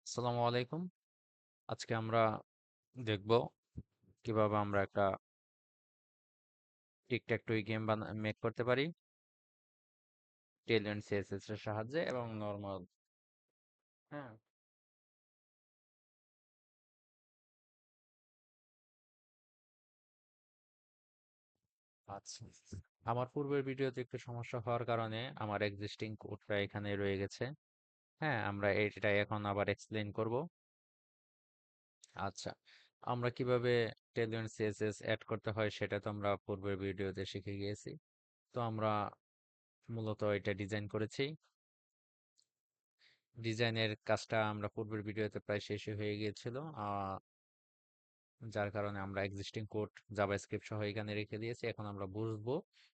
আসসালামু আলাইকুম। আজকে আমরা দেখব কিভাবে আমরা একটা tic tac toy game make করতে পারি টেলএন্ড সিএসএস এর সাহায্যে এবং নরমাল। হ্যাঁ, আচ্ছা। আমার পূর্বের ভিডিওতে একটু সমস্যা হওয়ার কারণে আমার এক্সিস্টিং কোডটা এখানে রয়ে গেছে। হ্যাঁ, আমরা এটা এখন আবার এক্সপ্লেইন করব। আচ্ছা, আমরা কিভাবে টেলএন্ড সিএসএস অ্যাড করতে হয় সেটা তো আমরা পূর্বের ভিডিওতে শিখে গিয়েছি। তো আমরা মূলত এটা ডিজাইন করেছি। ডিজাইনের কাজটা আমরা পূর্বের ভিডিওতে প্রায় শেষই হয়ে গিয়েছিল। যার কারণে আমরা এক্সিস্টিং কোড জাভাস্ক্রিপ্ট সহ এখানে রেখে দিয়েছি। এখন আমরা বুঝবো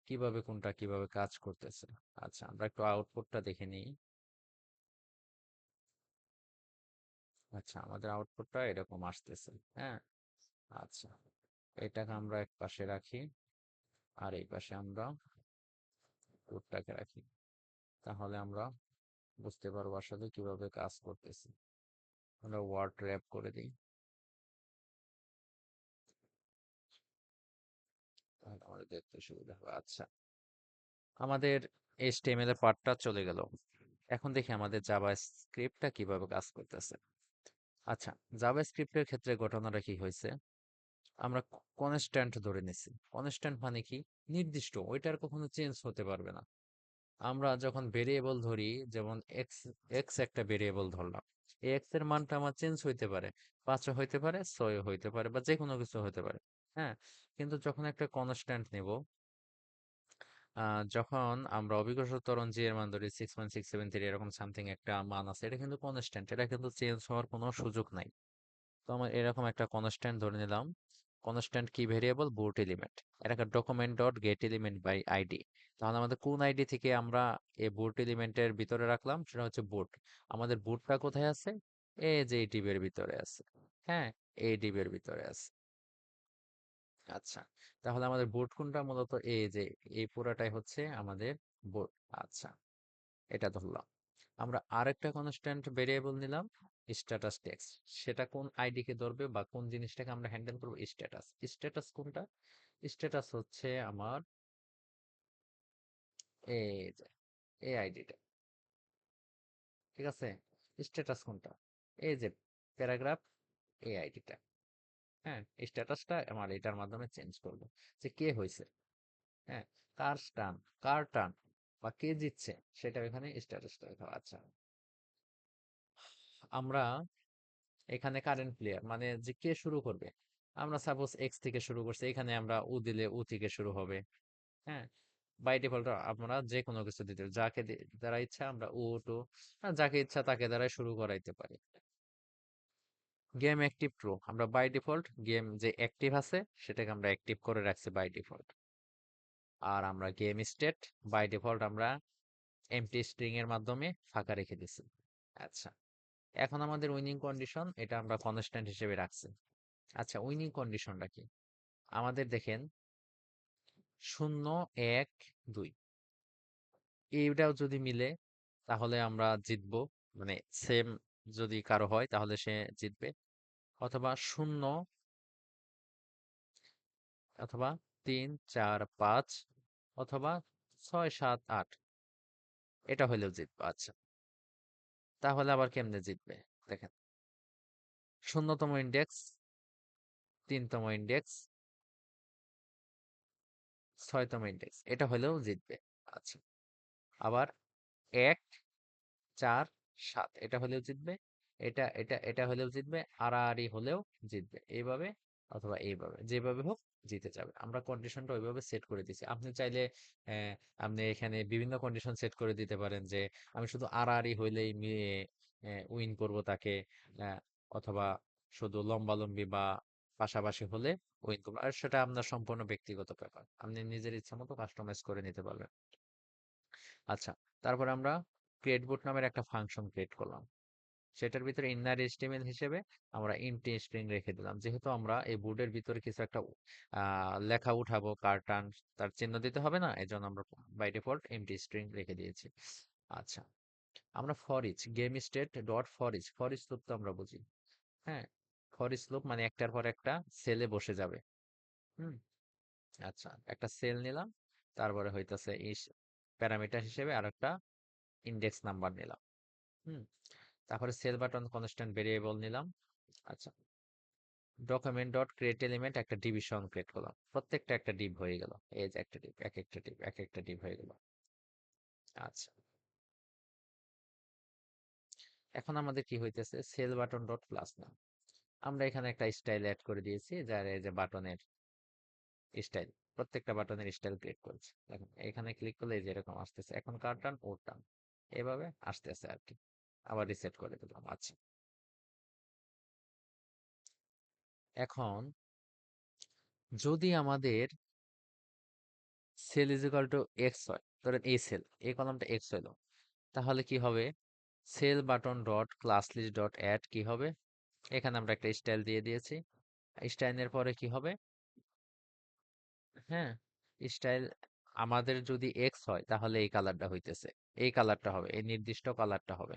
কিভাবে কোনটা কিভাবে কাজ করতেছে। আচ্ছা, আমরা একটু আউটপুটটা দেখে নিই। আচ্ছা, আমাদের আউটপুটটা এরকম আসতেছে। হ্যাঁ, আচ্ছা, এটাকে আমরা এক পাশে রাখি আর এই পাশে আমরা কোডটাকে রাখি। তাহলে আমরা বুঝতে পারবো আসলে কিভাবে কাজ করতেছে। আমরা ওয়ার্ড র্যাপ করে দিই, তাহলে আমাদের দেখতে সুবিধা হবে। আচ্ছা, আমাদের HTML এর পার্টটা চলে গেল। এখন দেখি আমাদের জাভা স্ক্রিপ্টটা কিভাবে কাজ করতেছে। আচ্ছা, জাভা স্ক্রিপ্টের ক্ষেত্রে ঘটনাটা কি হয়েছে, আমরা কনস্ট্যান্ট ধরে নিছি। কনস্ট্যান্ট মানে কি, নির্দিষ্ট, ওইটার কখনো চেঞ্জ হতে পারবে না। আমরা যখন ভেরিয়েবল ধরি, যেমন এক্স, এক্স একটা ভেরিয়েবল ধরলাম, এই এক্স এর মানটা আমার চেঞ্জ হইতে পারে, 5 হইতে পারে, 6 হইতে পারে, বা যে কোনো কিছু হতে পারে। হ্যাঁ, কিন্তু যখন একটা কনস্ট্যান্ট নেব, যখন আমরা অভিকর্ষ ত্বরণ জি এর মান ধরি 6.673 এরকম সামথিং একটা মান আছে, এটা কিন্তু কনস্ট্যান্ট, এটা কিন্তু চেঞ্জ হওয়ার কোনো সুযোগ নাই। তো আমরা এরকম একটা কনস্ট্যান্ট ধরে নিলাম। কনস্ট্যান্ট কি ভেরিয়েবল, বুট এলিমেন্ট। এটাকে document dot get element by ID. তাহলে আমাদের কোন আইডি থেকে আমরা এই বুট এলিমেন্টের ভিতরে রাখলাম, সেটা হচ্ছে বুট। আমাদের বুটটা কোথায় আছে, এই যে এই ডিবের ভিতরে আছে। হ্যাঁ, এই ডিবের ভিতরে আছে। আচ্ছা, তাহলে আমাদের বোর্ড কোনটা, মূলত এই যে এই পুরাটাই হচ্ছে আমাদের বোর্ড। আচ্ছা, এটা ধরলাম। আমরা আরেকটা কনস্ট্যান্ট ভেরিয়েবল নিলাম, স্ট্যাটাস টেক্সট। সেটা কোন আইডি কে ধরবে বা কোন জিনিসটাকে আমরা হ্যান্ডেল করবো, স্ট্যাটাস। স্ট্যাটাস কোনটা, স্ট্যাটাস হচ্ছে আমার এই যে এই আইডিটা। ঠিক আছে, স্ট্যাটাস কোনটা, এই যে প্যারাগ্রাফ, এই আইডিটা। হ্যাঁ, স্ট্যাটাসটা আমার এটার মাধ্যমে চেঞ্জ করবো, যে কে হয়েছে। হ্যাঁ, কার টান, কার টান, বা কে জিতছে, সেটা এখানে স্ট্যাটাসটা দেখাবো। আচ্ছা, আমরা এখানে কারেন্ট প্লেয়ার মানে যে কে শুরু করবে, আমরা সাপোজ এক্স থেকে শুরু করছি, এখানে আমরা উ দিলে উ থেকে শুরু হবে। হ্যাঁ, বাই ডিফল্ট আমরা যে কোনো কিছু দিতে পারি। যাকে দ্বারা ইচ্ছা আমরা উ টু, যাকে ইচ্ছা তাকে দ্বারা শুরু করাইতে পারি। গেম অ্যাক্টিভ ট্রু, আমরা বাই ডিফল্ট গেম যে অ্যাক্টিভ আছে সেটাকে আমরা অ্যাক্টিভ করে রাখছি বাই ডিফল্ট। আর আমরা গেম স্টেট বাই ডিফল্ট আমরা এমটি স্ট্রিং এর মাধ্যমে ফাঁকা রেখে দিছি। আচ্ছা, এখন আমাদের উইনিং কন্ডিশন এটা আমরা কনস্ট্যান্ট হিসেবে রাখছি। আচ্ছা, উইনিং কন্ডিশনটা কি, আমাদের দেখেন 0 1 2, এইটাও যদি মিলে তাহলে আমরা জিতবো, মানে সেম যদি কারো হয় তাহলে সে জিতবে। অথবা 0, অথবা 3 4 5, অথবা 6 7 8, এটা হলেও জিতবো। আচ্ছা, তাহলে আবার কেমনে জিতবে, দেখেন, 0তম ইন্ডেক্স, 3তম ইন্ডেক্স, 6তম ইন্ডেক্স, এটা হলেও জিতবে। আচ্ছা, আবার 1 4 7, এটা হলেও জিতবে। এটা হলেও জিতবে, আড়াআড়ি হলেও জিতবে। এইভাবে অথবা এইভাবে, যেভাবে হোক জিতে যাবে। আমরা কন্ডিশনটা ওইভাবে সেট করে দিছি। আপনি চাইলে আহ, আপনি এখানে বিভিন্ন কন্ডিশন সেট করে দিতে পারেন, যে আমি শুধু আড়াআড়ি হইলেই উইন করব তাকে, আহ, অথবা শুধু লম্বালম্বি বা পাশাপাশি হলে উইন করবো। আর সেটা আপনার সম্পূর্ণ ব্যক্তিগত ব্যাপার, আপনি নিজের ইচ্ছা মতো কাস্টমাইজ করে নিতে পারবেন। আচ্ছা, তারপর আমরা ক্রিয়েট বুট নামের একটা ফাংশন ক্রিয়েট করলাম। সেটার ভিতরে ইনার এইচটিএমএল হিসেবে আমরা ইন্ট স্ট্রিং রেখে দিলাম, যেহেতু আমরা এই বোর্ডের ভিতরে কিছু একটা লেখা উঠাবো, কার্টান, তার চিহ্ন দিতে হবে না, এই জন্য আমরা বাই ডিফল্ট এমটি স্ট্রিং রেখে দিয়েছি। আচ্ছা, আমরা for each game state dot for each loop তো আমরা বুঝি। হ্যাঁ, ফর ইচ লুপ মানে একটার পর একটা সেলে বসে যাবে। হুম, আচ্ছা একটা সেল নিলাম, তারপরে হইতাছে ইস প্যারামিটার হিসেবে আর একটা ইন্ডেক্স নাম্বার নিলাম। হুম, তারপরে সেল বাটন কনস্ট্যান্ট ভেরিয়েবল নিলাম। আচ্ছা, ডকুমেন্ট ডট ক্রিয়েট এলিমেন্ট একটা ডিভিশন ক্রিয়েট করলাম, প্রত্যেকটা একটা ডিভ হয়ে গেল, এই যে একটা ডিভ, এক একটা ডিভ, এক একটা ডিভ হয়ে গেল। আচ্ছা, এখন আমাদের কি হইতেছে, সেল বাটন ডট ক্লাস নাম, আমরা এখানে একটা স্টাইল অ্যাড করে দিয়েছি, যার এই যে বাটনের স্টাইল, প্রত্যেকটা বাটনের স্টাইল ক্রিয়েট করেছি। দেখুন এখানে ক্লিক করলে এই যে এরকম আসতেছে, এখন কার টার্ন, ওর টার্ন, এভাবে আসতেছে আর কি। আবার রিসেট করে দিলাম। আচ্ছা, এখন যদি আমাদের cell is equal to X হয়, ধরেন এই সেল, এই কলামটা এক্স হইলো, তাহলে কি হবে, cell button dot class list dot add কি হবে, এখানে আমরা একটা স্টাইল দিয়ে দিয়েছি, স্টাইলের পরে কি হবে, হ্যাঁ, স্টাইল আমাদের যদি এক্স হয় তাহলে এই কালারটা হইতেছে, এই কালারটা হবে, এই নির্দিষ্ট কালারটা হবে।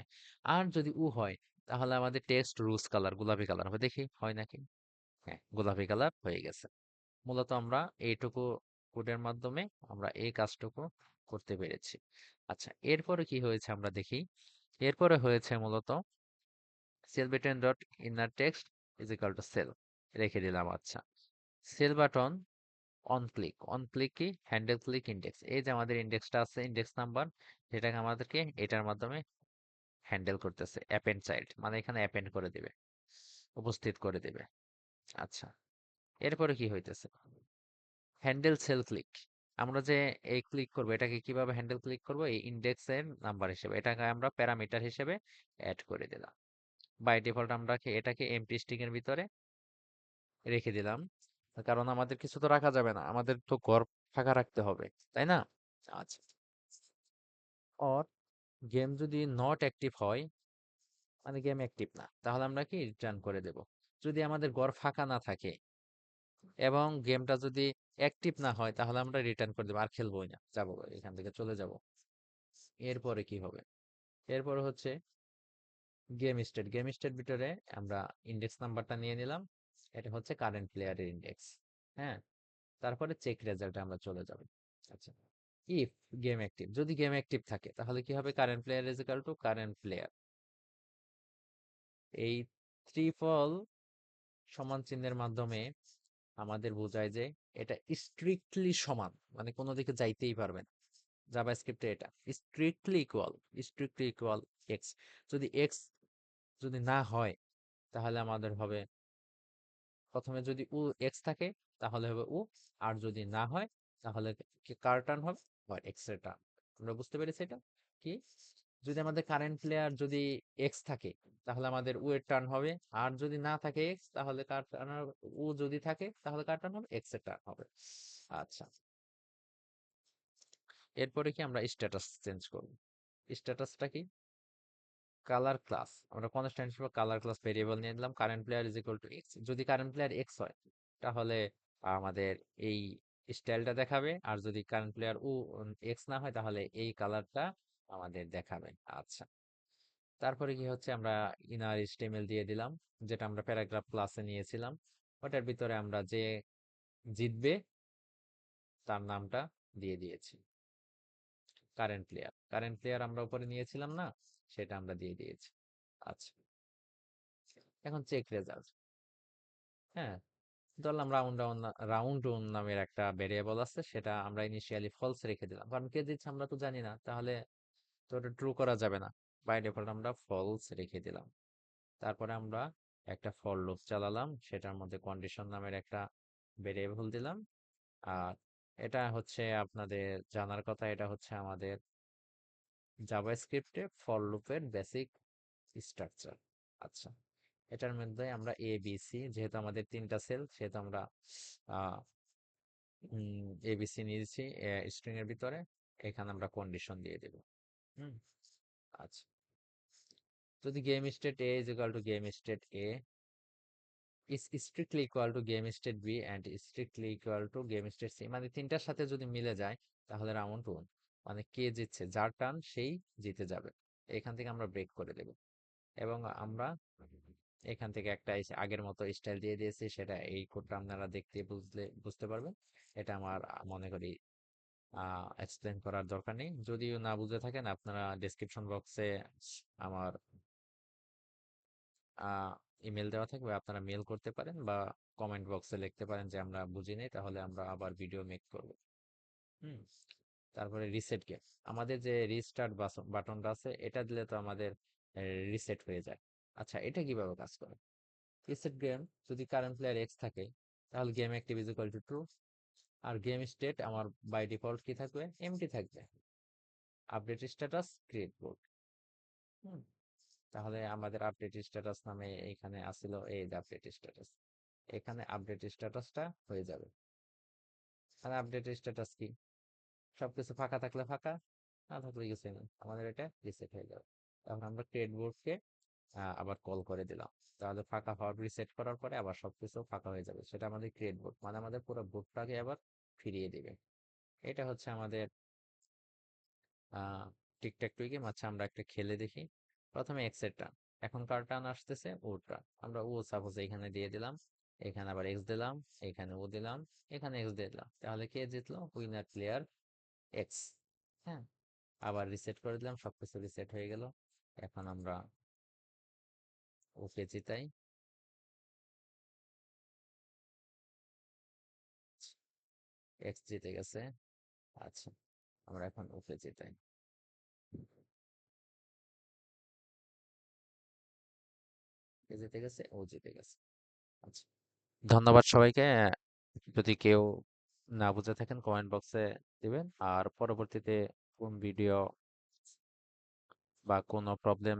আর যদি উ হয় তাহলে আমাদের টেক্সট রুজ কালার, গোলাপি কালার হবে, দেখি হয় নাকি। হ্যাঁ, গোলাপি কালার হয়ে গেছে। মূলত আমরা এইটুকু কোডের মাধ্যমে আমরা এই কাজটুকু করতে পেরেছি। আচ্ছা, এরপরে কি হয়েছে আমরা দেখি। এরপরে হয়েছে মূলত cell button dot inner text is equal to cell, রেখে দিলাম। আচ্ছা, সেল বাটন অন ক্লিক কি হ্যান্ডেল ক্লিক ইন্ডেক্স, এই যে আমাদের ইন্ডেক্সটা আছে, ইন্ডেক্স নাম্বার, যেটাকে আমাদেরকে এটার মাধ্যমে হ্যান্ডেল করতেছে, অ্যাপেন্ড চাইল্ড মানে এখানে অ্যাপেন্ড করে দিবে, উপস্থিত করে দিবে। আচ্ছা, এরপরে কি হইতেছে, হ্যান্ডেল সেল ক্লিক, আমরা যে এই ক্লিক করবো এটাকে কিভাবে হ্যান্ডেল ক্লিক করব, এই ইন্ডেক্সের নাম্বার হিসেবে এটাকে আমরা প্যারামিটার হিসেবে অ্যাড করে দিলাম। বাই ডিফল্ট আমরা এটাকে এমটি স্ট্রিং এর ভিতরে রেখে দিলাম, কারণ আমাদের কিছু তো রাখা যাবে না, আমাদের তো ঘর ফাঁকা রাখতে হবে, তাই না। আচ্ছা, অর গেম যদি নট অ্যাক্টিভ হয়, মানে গেম অ্যাক্টিভ না, তাহলে আমরা কি রিটার্ন করে দেব। যদি আমাদের ঘর ফাঁকা না থাকে এবং গেমটা যদি অ্যাক্টিভ না হয় তাহলে আমরা রিটার্ন করে দেবো, আর খেলবোই না, যাবো এখান থেকে চলে যাব। এরপরে কি হবে, এরপরে হচ্ছে গেম স্টেট ভিতরে আমরা ইন্ডেক্স নাম্বারটা নিয়ে নিলাম, এটা হচ্ছে কারেন্ট প্লেয়ারের ইন্ডেক্স। হ্যাঁ, তারপরে চেক রেজাল্টে আমরা চলে যাব। আচ্ছা, ইফ গেম অ্যাক্টিভ, যদি গেম অ্যাক্টিভ থাকে তাহলে কি হবে, current player is equal two current player, এই ত্রিফল সমান চিহ্নের মাধ্যমে আমাদের বোঝায় যে এটা স্ট্রিক্টলি সমান, মানে কোনো দিকে যাইতেই পারবে না। জাভাস্ক্রিপ্টে এটা স্ট্রিক্টলি ইকুয়াল এক্স, যদি এক্স যদি না হয় তাহলে আমাদের হবে, প্রথমে যদি উ এক্স থাকে তাহলে হবে উ, আর যদি না হয় তাহলে কি কার টার্ন হবে, হয় এক্স এর টার্ন। আমরা বুঝতে পেরেছি এটা কি, যদি আমাদের কারেন্ট প্লেয়ার যদি এক্স থাকে তাহলে আমাদের উ এর টার্ন হবে, আর যদি না থাকে এক্স তাহলে কার টার্ন হবে, উ যদি থাকে তাহলে কার টার্ন হবে, এক্স এর টার্ন হবে। আচ্ছা, এরপরে কি আমরা স্ট্যাটাস চেঞ্জ করব, স্ট্যাটাসটা কি, কালার ক্লাস, আমরা কনস্ট্যান্ট হিসেবে কালার ক্লাস ভেরিয়েবল নিয়ে নিলাম, current player is equal two x, যদি কারেন্ট প্লেয়ার এক্স হয় তাহলে আমাদের এই স্টাইলটা দেখাবে, আর যদি কারেন্ট প্লেয়ার ও এক্স না হয় তাহলে এই কালারটা আমাদের দেখাবে। আচ্ছা, তারপরে কি হচ্ছে, আমরা ইনার এইচটিএমএল দিয়ে দিলাম, যেটা আমরা প্যারাগ্রাফ ক্লাসে নিয়েছিলাম, ওটার ভিতরে আমরা যে জিতবে তার নামটা দিয়ে দিয়েছি, কারেন্ট প্লেয়ার আমরা উপরে নিয়েছিলাম না, সেটা আমরা দিয়ে দিয়েছি। আচ্ছা, এখন চেক রেজাল্ট। হ্যাঁ, ধরলাম রাউন্ড ওন নামের একটা ভেরিয়েবল আছে, সেটা আমরা ইনিশিয়ালি ফলস রেখে দিলাম, কারণ কে দিচ্ছে আমরা তো জানি না, তাহলে তো ওটা ট্রু করা যাবে না। বাই ডিফল্ট আমরা ফলস রেখে দিলাম। তারপরে আমরা একটা ফর লুপ চালালাম, সেটার মধ্যে কন্ডিশন নামের একটা ভেরিয়েবল দিলাম। আর এটা হচ্ছে আপনাদের জানার কথা, এটা হচ্ছে আমাদের জাভাস্ক্রিপ্টে ফর লুপের বেসিক স্ট্রাকচার। আচ্ছা, এটার মধ্যে আমরা এ বি সি, যেহেতু আমাদের তিনটা সেল সেহেতু আমরা এবিসি নিয়েছি স্ট্রিং এর ভিতরে, এখানে আমরা কন্ডিশন দিয়ে দেব। হুম, আচ্ছা, যদি game state A is equal to game state A is strictly equal to game state B and strictly equal to game state C, মানে তিনটার সাথে যদি মিলে যায় তাহলে রাউন্ড ওয়ান, মানে কে জিতছে, যার টার্ন সেই জিতে যাবে। এখান থেকে আমরা ব্রেক করে দেব এবং আমরা এখান থেকে একটা আগের মতো স্টাইল দিয়ে দিয়েছি, সেটা এই কোডটা আপনারা দেখতে বুঝতে পারবেন। এটা আমার মনে করি এক্সপ্লেন করার দরকার নেই। যদিও না বুঝে থাকেন, আপনারা ডেসক্রিপশন বক্সে আমার ইমেল দেওয়া থাকবে, আপনারা মেল করতে পারেন বা কমেন্ট বক্সে লিখতে পারেন যে আমরা বুঝি নাই, তাহলে আমরা আবার ভিডিও মেক করব। হুম। তারপরে রিসেট গেম, আমাদের যে রিস্টার্ট বাটনটা আছে, এটা দিলে তো আমাদের রিসেট হয়ে যায়। আচ্ছা, এটা কিভাবে কাজ করে? রিসেট গেম, যদি কারেন্ট প্লেয়ার এক্স থাকে, তাহলে game active is equal to true, আর গেম স্টেট আমার বাই ডিফল্ট কি থাকবে? এমটি থাকবে। Update status create board. হুম। তাহলে আমাদের আপডেট স্ট্যাটাস নামে এখানে আসিল এই যে আপডেট স্ট্যাটাস, এখানে আপডেট স্ট্যাটাসটা হয়ে যাবে। আর আপডেট স্ট্যাটাস কি? সবকিছু ফাঁকা থাকলে ফাঁকা, না থাকলে কিছু নেই, আমাদের এটা রিসেট হয়ে যাবে। তখন আমরা ক্রিয়েট বোর্ডকে আবার কল করে দিলাম, তাহলে ফাঁকা হওয়ার রিসেট করার পরে আবার সবকিছু ফাঁকা হয়ে যাবে, সেটা আমাদের ক্রিয়েট বোর্ড, মানে আমাদের পুরো বোর্ডটাকে আবার ফিরিয়ে দিবে। এটা হচ্ছে আমাদের টিকট্যাক টুই গেম। আচ্ছা, আমরা একটা খেলে দেখি। প্রথমে এক্স এর টার্ন, এখন কার টার্ন আসতেছে? ওর টার্ন। আমরা ও সাপোজ এখানে দিয়ে দিলাম, এখানে আবার এক্স দিলাম, এখানে ও দিলাম, এখানে এক্স দিয়ে দিলাম, তাহলে কে জিতলো? Winner player x. হ্যাঁ, আবার রিসেট করে দিলাম, সবকিছু রিসেট হয়ে গেল। এখন আমরা ওকে জিতাই। এক্স জিতে গেছে। আচ্ছা, আমরা এখন ওকে জিতাই। কে জিতে গেছে? ও জিতে গেছে। আচ্ছা, ধন্যবাদ সবাইকে। যদি কেউ না বুঝে থাকেন কমেন্ট বক্সে দিবেন, আর পরবর্তীতে কোন ভিডিও বা কোনো প্রবলেম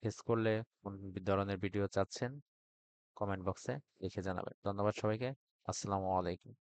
ফেস করলে কোন ধরনের ভিডিও চাচ্ছেন কমেন্ট বক্সে লিখে জানাবেন। ধন্যবাদ সবাইকে। আসসালামু আলাইকুম।